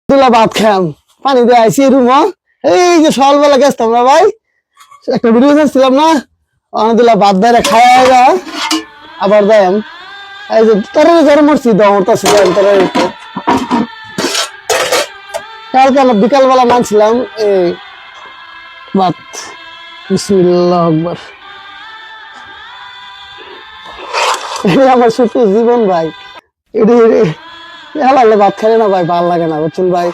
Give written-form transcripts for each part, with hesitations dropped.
দুলা ভাত খাম পানি দিয়ে আইসি রুম এই যে সকালবেলা গেছিলাম না ভাই একটা ভিডিও ছাড়ছিলাম না অনেকগুলা ভাত দেয় খাওয়া আবার দেন এই যে তরকারি গরম করছি দমরতাছি তরকারিতে কালকে আমরা বিকালবেলা নামছিলাম এই ভাত বিসমিল্লাহ আকবার আমার ছোট্ট জীবন ভাই এটি হেলালে ভাত খাই না ভাই ভালো লাগে না বুঝছেন ভাই।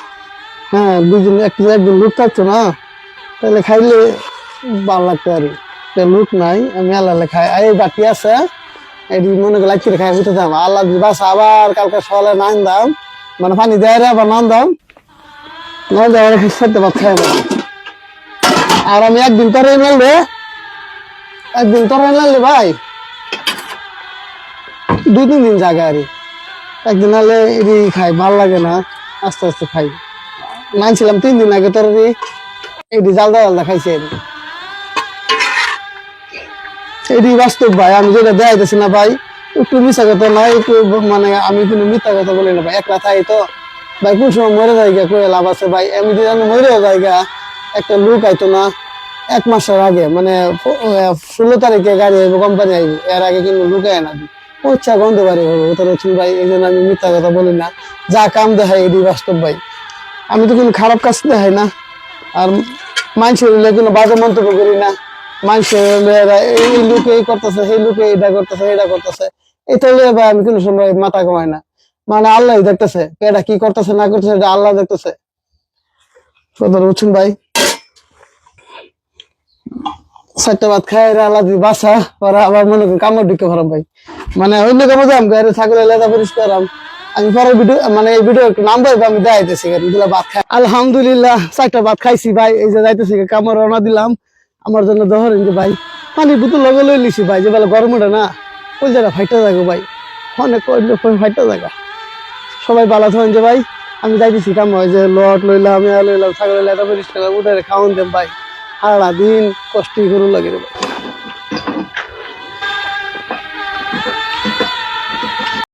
হ্যাঁ দুজন একদিন লুক থাকতো না তাহলে খাইলে ভালো লাগতো আর লুক নাই আমি হেলালে খাই এই বাটি আছে এটি মনে করে লাগছে খাই উঠে দাম আল্লাহ বাস আবার কালকে সকালে নান দাম মানে পানি দেয় রে আবার নান দাম নান দেয় সাথে ভাত খাই না। আর আমি একদিন তরে নালে ভাই 2-3 দিন জায়গা আর একদিন নালে এটি খাই ভাল লাগে না আস্তে আস্তে খাই নাইছিলাম 3 দিন আগে তোর এটি জালদা খাইছে এটি বাস্তব ভাই আমি যেটা দেখাইতেছি না ভাই একটু মিশা কথা নাই একটু মানে আমি কোনো মিথ্যা কথা বলি না ভাই একলা থাই তো ভাই কোন সময় মরে যাইগা কয়ে লাভ আছে ভাই আমি যদি মরে যাইগা একটা লোক আইতো না 1 মাসের আগে মানে 16 তারিখে গাড়ি আইব কোম্পানি আইব এর আগে কিন্তু লুকায় না পচা গন্ধ বাড়ি হবো তোর ভাই এই জন্য আমি মিথ্যা কথা বলি না যা কাম দেখাই এটি বাস্তব ভাই আমি তো কোনো খারাপ কাজ দেখাই না আর মানুষের কোনো বাজে মন্তব্য করি না মানুষের এই লোকে এই করতেছে সেই লোকে এটা করতেছে এটা ভাই আমি কোনো সময় মাথা কমাই না মানে আল্লাহ দেখতেছে এটা কি করতেছে না করতেছে এটা আল্লাহ দেখতেছে কথা বুঝছেন ভাই। 4টা ভাত খাই আল্লাহ বাসা ওরা আবার মনে করেন কামড় ঢুকে ভরাম ভাই মানে অন্য কামড় যাম গাড়ি ছাগল লেদা পরিষ্কার আমি পরে ভিডিও মানে এই ভিডিও নাম বলবো আমি দেখাইতেছি এগুলা ভাত খাই আলহামদুলিল্লাহ 4টা ভাত খাইছি ভাই এই যে যাইতেছি কামড় রওনা দিলাম আমার জন্য দহরেন যে ভাই পানির বোতল লগে লই লিছি ভাই যে বেলা গরম ওঠে না ওই জায়গা ফাইটা যাগো ভাই অনেক ফাইটা জায়গা সবাই ভালো থাকেন যে ভাই আমি যাইতেছি কাম হয় যে লট লইলাম ছাগল লেদা পরিষ্কার উঠে খাওয়ান দেব ভাই সারা দিন কষ্টই করু লাগে রে ভাই।